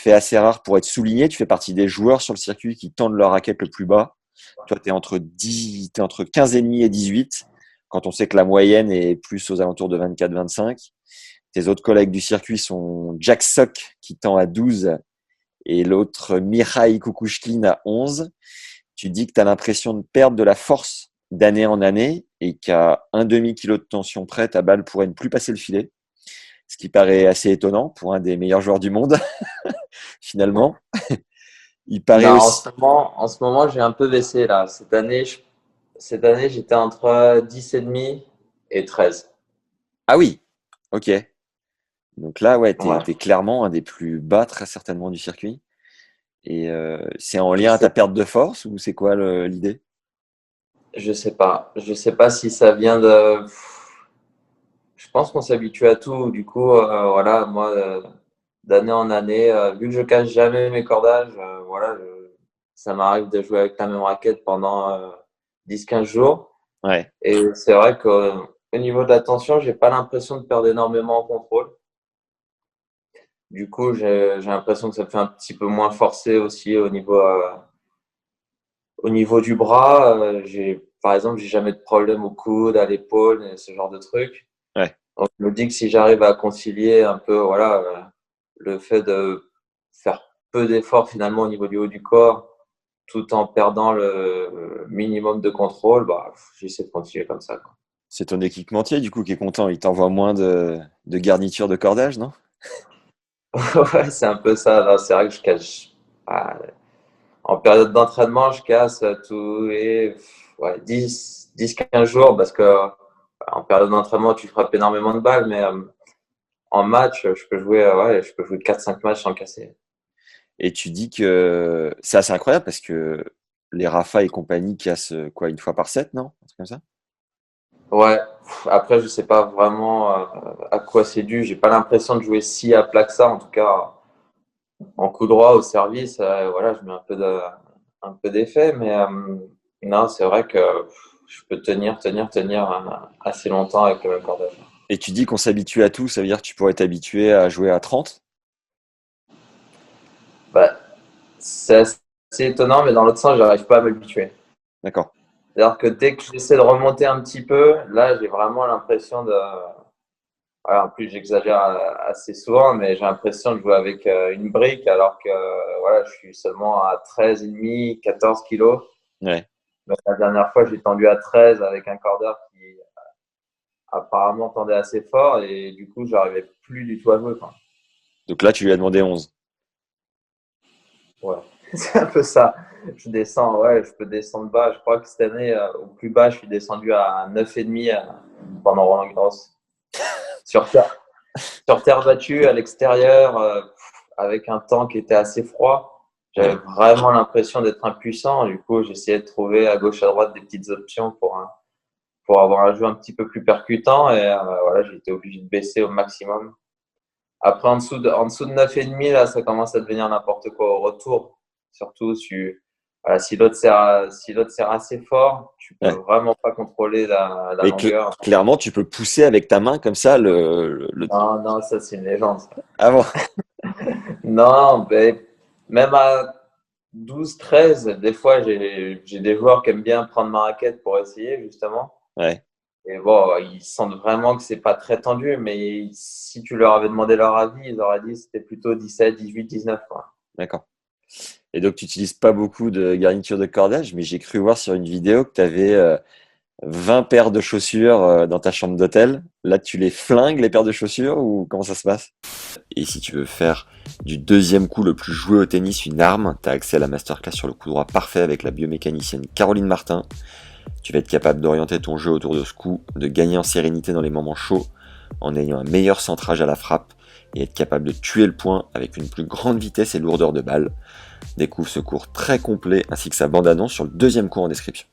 fait assez rare pour être souligné. Tu fais partie des joueurs sur le circuit qui tendent leur raquette le plus bas. Toi, t'es entre 15,5 et 18, quand on sait que la moyenne est plus aux alentours de 24-25. Tes autres collègues du circuit sont Jack Sock qui tend à 12 et l'autre Mihai Kukushkin à 11. Tu dis que tu as l'impression de perdre de la force d'année en année et qu'à un demi-kilo de tension près, ta balle pourrait ne plus passer le filet. Ce qui paraît assez étonnant pour un des meilleurs joueurs du monde, finalement. Il paraît Non, aussi. en ce moment, j'ai un peu baissé là. Cette année, j'étais entre 10,5 et 13. Ah oui, ok. Donc là, ouais, Ouais. t'es clairement un des plus bas, très certainement, du circuit. Et c'est en Je lien à sais, ta perte de force ou c'est quoi l'idée? je sais pas. Je sais pas si ça vient de. Je pense qu'on s'habitue à tout. Du coup, voilà, moi, d'année en année, vu que je casse jamais mes cordages, voilà, ça m'arrive de jouer avec la même raquette pendant 10-15 jours. Ouais. Et c'est vrai qu'au niveau de la tension, j'ai pas l'impression de perdre énormément en contrôle. Du coup, j'ai l'impression que ça me fait un petit peu moins forcé aussi au niveau du bras. Par exemple, j'ai jamais de problème au coude, à l'épaule, et ce genre de trucs. Ouais. Donc, je me dis que si j'arrive à concilier un peu, voilà, le fait de faire peu d'efforts finalement au niveau du haut du corps, tout en perdant le minimum de contrôle, bah, j'essaie de continuer comme ça, quoi. C'est ton équipementier, du coup, qui est content. Il t'envoie moins de garniture de cordage, non? Ouais, c'est un peu ça. Là, c'est vrai que je cache. Ah, en période d'entraînement, je casse tous les ouais, 10-15 jours parce que en période d'entraînement, tu frappes énormément de balles, mais en match, je peux jouer 4-5 matchs sans casser. Et tu dis que c'est assez incroyable parce que les Rafa et compagnie cassent quoi, une fois par set, non? Un truc comme ça? Ouais, après, je sais pas vraiment à quoi c'est dû. J'ai pas l'impression de jouer si à plat que ça. En tout cas, en coup droit au service, voilà, je mets un peu d'effet, mais non, c'est vrai que je peux tenir assez longtemps avec le même cordage. Et tu dis qu'on s'habitue à tout, ça veut dire que tu pourrais t'habituer à jouer à 30? Bah, c'est assez étonnant, mais dans l'autre sens, j'arrive pas à m'habituer. D'accord. C'est-à-dire que dès que j'essaie de remonter un petit peu, là, j'ai vraiment l'impression de. Voilà, en plus, j'exagère assez souvent, mais j'ai l'impression de jouer avec une brique, alors que voilà, je suis seulement à 13,5, 14 kilos. Ouais. Mais la dernière fois, j'ai tendu à 13 avec un cordeur qui apparemment tendait assez fort, et du coup, j'arrivais plus du tout à jouer, quoi. Donc là, tu lui as demandé 11. Ouais, c'est un peu ça. Je descends, ouais, je peux descendre bas. Je crois que cette année, au plus bas, je suis descendu à 9,5 pendant Roland Garros. Sur terre, sur terre battue, à l'extérieur, avec un temps qui était assez froid. J'avais Ouais. vraiment l'impression d'être impuissant. Du coup, j'essayais de trouver à gauche, à droite des petites options pour avoir un jeu un petit peu plus percutant. Et voilà, j'ai été obligé de baisser au maximum. Après, en dessous de 9,5, là, ça commence à devenir n'importe quoi au retour. Surtout voilà, si l'autre serre assez fort, tu peux Ouais. vraiment pas contrôler la Mais longueur. clairement, tu peux pousser avec ta main comme ça Non, non, ça, c'est une légende, ça. avant. Non, ben, même à 12-13, des fois, j'ai des joueurs qui aiment bien prendre ma raquette pour essayer, justement. Ouais. Et bon, ils sentent vraiment que c'est pas très tendu, mais si tu leur avais demandé leur avis, ils auraient dit que c'était plutôt 17, 18, 19, quoi. D'accord. Et donc, tu n'utilises pas beaucoup de garniture de cordage, mais j'ai cru voir sur une vidéo que tu avais 20 paires de chaussures dans ta chambre d'hôtel. Là, tu les flingues, les paires de chaussures, ou comment ça se passe? Et si tu veux faire du deuxième coup le plus joué au tennis une arme, tu as accès à la masterclass sur le coup droit parfait avec la biomécanicienne Caroline Martin. Tu vas être capable d'orienter ton jeu autour de ce coup, de gagner en sérénité dans les moments chauds, en ayant un meilleur centrage à la frappe, et être capable de tuer le point avec une plus grande vitesse et lourdeur de balle. Découvre ce cours très complet ainsi que sa bande-annonce sur le deuxième cours en description.